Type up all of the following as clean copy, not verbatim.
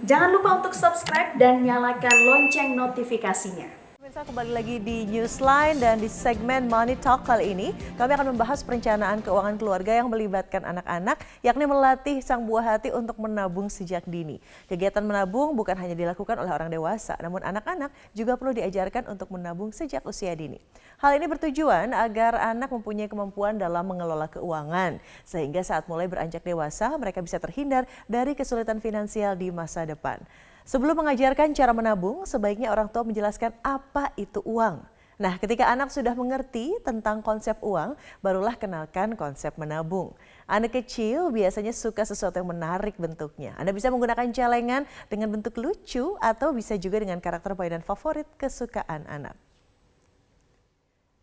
Jangan lupa untuk subscribe dan nyalakan lonceng notifikasinya. Pemirsa, kembali lagi di Newsline dan di segmen Money Talk kali ini kami akan membahas perencanaan keuangan keluarga yang melibatkan anak-anak, yakni melatih sang buah hati untuk menabung sejak dini. Kegiatan menabung bukan hanya dilakukan oleh orang dewasa, namun anak-anak juga perlu diajarkan untuk menabung sejak usia dini. Hal ini bertujuan agar anak mempunyai kemampuan dalam mengelola keuangan, sehingga saat mulai beranjak dewasa mereka bisa terhindar dari kesulitan finansial di masa depan. Sebelum mengajarkan cara menabung, sebaiknya orang tua menjelaskan apa itu uang. Nah, ketika anak sudah mengerti tentang konsep uang, barulah kenalkan konsep menabung. Anak kecil biasanya suka sesuatu yang menarik bentuknya. Anda bisa menggunakan celengan dengan bentuk lucu atau bisa juga dengan karakter mainan favorit kesukaan anak.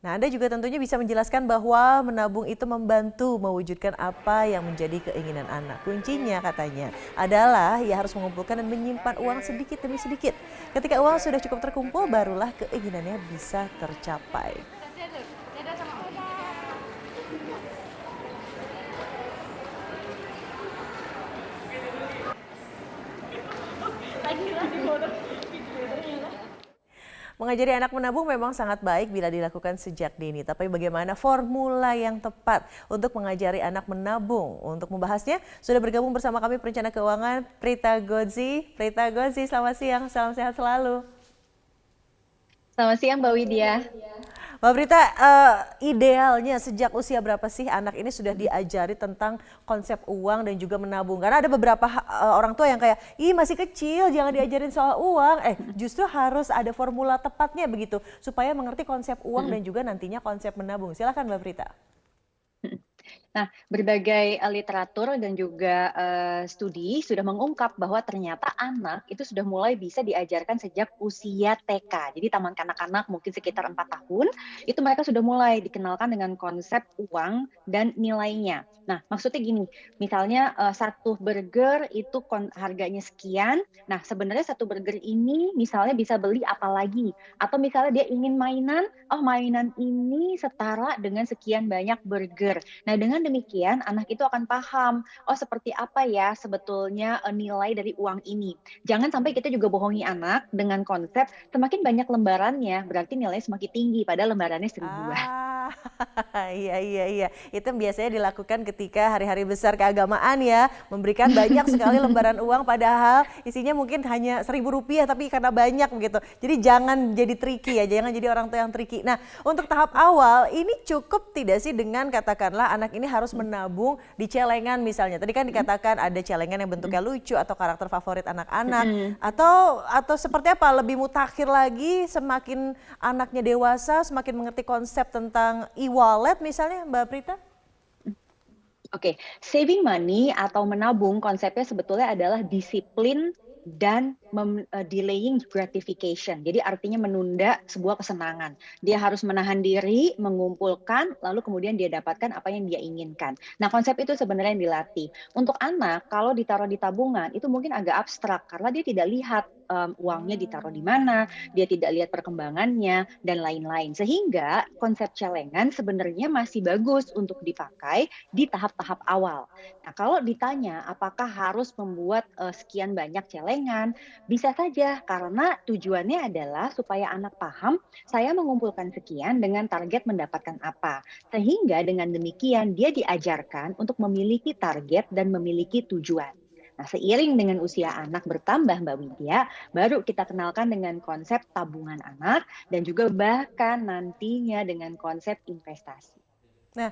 Nah, Anda juga tentunya bisa menjelaskan bahwa menabung itu membantu mewujudkan apa yang menjadi keinginan anak. Kuncinya katanya adalah ia harus mengumpulkan dan menyimpan uang sedikit demi sedikit. Ketika uang sudah cukup terkumpul, barulah keinginannya bisa tercapai. Mengajari anak menabung memang sangat baik bila dilakukan sejak dini. Tapi bagaimana formula yang tepat untuk mengajari anak menabung? Untuk membahasnya, sudah bergabung bersama kami perencana keuangan Prita Gozi. Prita Gozi, selamat siang, salam sehat selalu. Selamat siang Mbak Widya. Mbak Prita, idealnya sejak usia berapa sih anak ini sudah diajari tentang konsep uang dan juga menabung? Karena ada beberapa orang tua yang kayak, ih masih kecil jangan diajarin soal uang. Justru harus ada formula tepatnya begitu supaya mengerti konsep uang dan juga nantinya konsep menabung. Silakan Mbak Prita. Nah, berbagai literatur dan juga studi sudah mengungkap bahwa ternyata anak itu sudah mulai bisa diajarkan sejak usia TK. Jadi taman kanak-kanak mungkin sekitar 4 tahun, itu mereka sudah mulai dikenalkan dengan konsep uang dan nilainya. Nah, maksudnya gini, misalnya satu burger itu harganya sekian. Nah, sebenarnya satu burger ini misalnya bisa beli apa lagi? Atau misalnya dia ingin mainan, oh mainan ini setara dengan sekian banyak burger. Nah, dengan demikian anak itu akan paham, oh seperti apa ya sebetulnya nilai dari uang ini. Jangan sampai kita juga bohongi anak dengan konsep semakin banyak lembarannya berarti nilainya semakin tinggi padahal lembarannya 1000-an. Iya. Itu biasanya dilakukan ketika hari-hari besar keagamaan ya. Memberikan banyak sekali lembaran uang padahal isinya mungkin hanya Rp1.000 tapi karena banyak begitu. Jadi jangan jadi tricky ya, jangan jadi orang tua yang tricky. Nah, untuk tahap awal ini cukup tidak sih dengan katakanlah anak ini harus menabung di celengan misalnya. Tadi kan dikatakan ada celengan yang bentuknya lucu atau karakter favorit anak-anak. Atau seperti apa, lebih mutakhir lagi semakin anaknya dewasa semakin mengerti konsep tentang e-wallet misalnya Mbak Prita? Oke, saving money atau menabung konsepnya sebetulnya adalah disiplin dan delaying gratification. Jadi artinya menunda sebuah kesenangan. Dia harus menahan diri, mengumpulkan, lalu kemudian dia dapatkan apa yang dia inginkan. Nah, konsep itu sebenarnya yang dilatih. Untuk anak, kalau ditaruh di tabungan, itu mungkin agak abstrak karena dia tidak lihat uangnya ditaruh di mana, dia tidak lihat perkembangannya, dan lain-lain. Sehingga konsep celengan sebenarnya masih bagus untuk dipakai di tahap-tahap awal. Nah, kalau ditanya apakah harus membuat sekian banyak celengan, bisa saja karena tujuannya adalah supaya anak paham saya mengumpulkan sekian dengan target mendapatkan apa. Sehingga dengan demikian dia diajarkan untuk memiliki target dan memiliki tujuan. Nah, seiring dengan usia anak bertambah Mbak Widya, baru kita kenalkan dengan konsep tabungan anak dan juga bahkan nantinya dengan konsep investasi. Nah,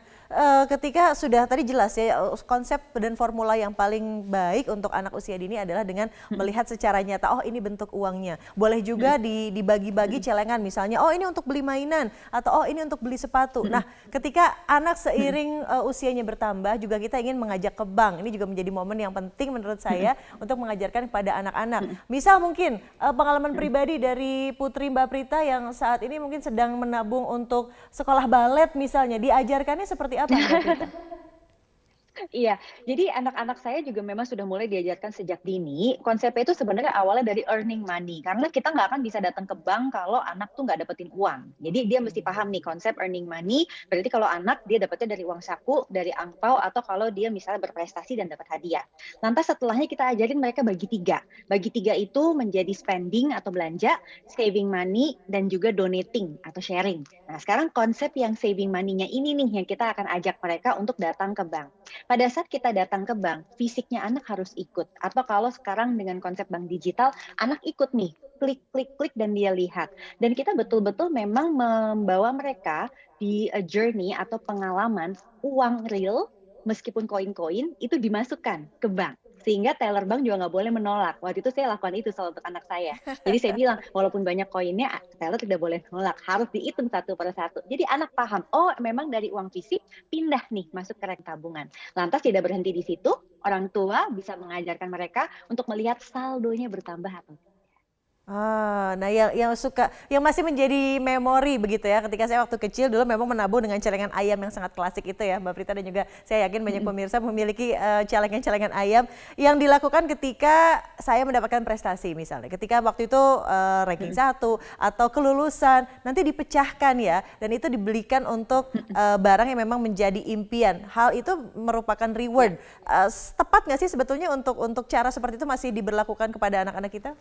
ketika sudah tadi jelas ya konsep dan formula yang paling baik untuk anak usia dini adalah dengan melihat secara nyata, oh ini bentuk uangnya. Boleh juga dibagi-bagi celengan misalnya, oh ini untuk beli mainan atau oh ini untuk beli sepatu. Nah, ketika anak seiring usianya bertambah juga kita ingin mengajak ke bank. Ini juga menjadi momen yang penting menurut saya untuk mengajarkan kepada anak-anak. Misal mungkin pengalaman pribadi dari Putri Mbak Prita yang saat ini mungkin sedang menabung untuk sekolah balet misalnya, diajarkan seperti apa Mbak Prita? Iya, jadi anak-anak saya juga memang sudah mulai diajarkan sejak dini. Konsepnya itu sebenarnya awalnya dari earning money, karena kita nggak akan bisa datang ke bank kalau anak tuh nggak dapetin uang. Jadi dia mesti paham nih konsep earning money. Berarti kalau anak dia dapetnya dari uang saku, dari angpau, atau kalau dia misalnya berprestasi dan dapat hadiah. Lantas setelahnya kita ajarin mereka bagi tiga. Bagi tiga itu menjadi spending atau belanja, saving money, dan juga donating atau sharing. Nah sekarang konsep yang saving money-nya ini nih yang kita akan ajak mereka untuk datang ke bank. Pada saat kita datang ke bank, fisiknya anak harus ikut. Atau kalau sekarang dengan konsep bank digital, anak ikut nih, klik, klik, klik, dan dia lihat. Dan kita betul-betul memang membawa mereka di journey atau pengalaman uang real, meskipun koin-koin, itu dimasukkan ke bank. Sehingga teller bank juga nggak boleh menolak. Waktu itu saya lakukan itu selalu untuk anak saya. Jadi saya bilang, walaupun banyak koinnya, teller tidak boleh menolak. Harus dihitung satu per satu. Jadi anak paham, oh memang dari uang fisik pindah nih masuk ke rek tabungan. Lantas tidak berhenti di situ, orang tua bisa mengajarkan mereka untuk melihat saldonya bertambah atau tidak. Ah, nah yang masih menjadi memori begitu ya ketika saya waktu kecil dulu memang menabung dengan celengan ayam yang sangat klasik itu ya Mbak Prita dan juga saya yakin banyak pemirsa memiliki celengan-celengan ayam yang dilakukan ketika saya mendapatkan prestasi misalnya ketika waktu itu ranking satu atau kelulusan nanti dipecahkan ya dan itu dibelikan untuk barang yang memang menjadi impian. Hal itu merupakan reward. Tepat nggak sih sebetulnya untuk cara seperti itu masih diberlakukan kepada anak-anak kita?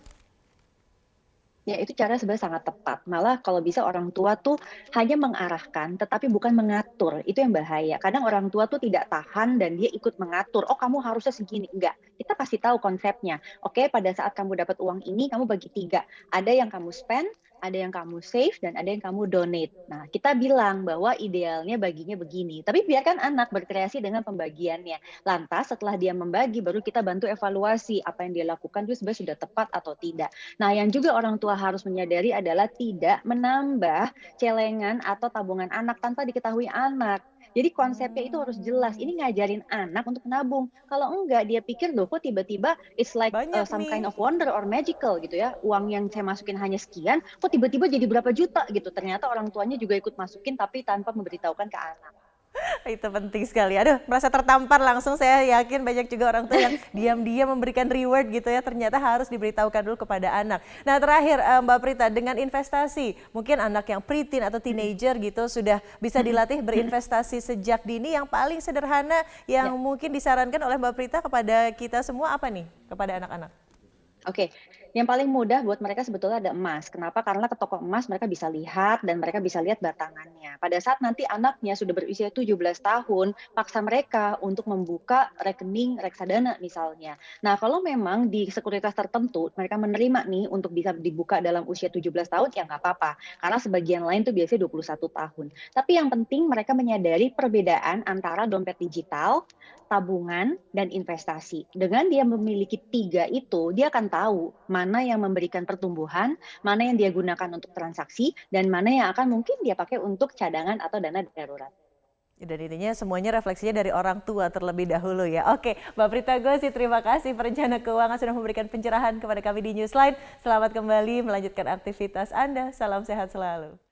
Ya, itu cara sebenarnya sangat tepat. Malah kalau bisa orang tua tuh hanya mengarahkan, tetapi bukan mengatur. Itu yang bahaya. Kadang orang tua tuh tidak tahan dan dia ikut mengatur. Oh, kamu harusnya segini. Enggak. Kita pasti tahu konsepnya. Oke, pada saat kamu dapat uang ini, kamu bagi tiga. Ada yang kamu spend, ada yang kamu save, dan ada yang kamu donate. Nah, kita bilang bahwa idealnya baginya begini. Tapi biarkan anak berkreasi dengan pembagiannya. Lantas setelah dia membagi, baru kita bantu evaluasi apa yang dia lakukan itu sebenarnya sudah tepat atau tidak. Nah, yang juga orang tua harus menyadari adalah tidak menambah celengan atau tabungan anak tanpa diketahui anak. Jadi konsepnya itu harus jelas. Ini ngajarin anak untuk nabung. Kalau enggak, dia pikir loh kok tiba-tiba it's like Banyak some nih. kind of wonder or magical gitu ya. Uang yang saya masukin hanya sekian, kok tiba-tiba jadi berapa juta gitu. Ternyata orang tuanya juga ikut masukin tapi tanpa memberitahukan ke anak. Itu penting sekali. Aduh, merasa tertampar langsung. Saya yakin banyak juga orang tua yang diam-diam memberikan reward gitu ya. Ternyata harus diberitahukan dulu kepada anak. Nah, terakhir Mbak Prita, dengan investasi, mungkin anak yang preteen atau teenager gitu sudah bisa dilatih berinvestasi sejak dini. Yang paling sederhana yang Ya. mungkin disarankan oleh Mbak Prita kepada kita semua apa nih? Kepada anak-anak? Oke, yang paling mudah buat mereka sebetulnya ada emas. Kenapa? Karena ke toko emas mereka bisa lihat dan mereka bisa lihat batangannya. Pada saat nanti anaknya sudah berusia 17 tahun, paksa mereka untuk membuka rekening reksadana misalnya. Nah, kalau memang di sekuritas tertentu mereka menerima nih untuk bisa dibuka dalam usia 17 tahun, ya nggak apa-apa. Karena sebagian lain tuh biasanya 21 tahun. Tapi yang penting mereka menyadari perbedaan antara dompet digital, tabungan, dan investasi. Dengan dia memiliki tiga itu, dia akan tahu mana yang memberikan pertumbuhan, mana yang dia gunakan untuk transaksi, dan mana yang akan mungkin dia pakai untuk cadangan atau dana darurat. Dan intinya semuanya refleksinya dari orang tua terlebih dahulu ya. Oke, Mbak Prita Gosi, terima kasih perencana keuangan sudah memberikan pencerahan kepada kami di Newsline. Selamat kembali melanjutkan aktivitas Anda. Salam sehat selalu.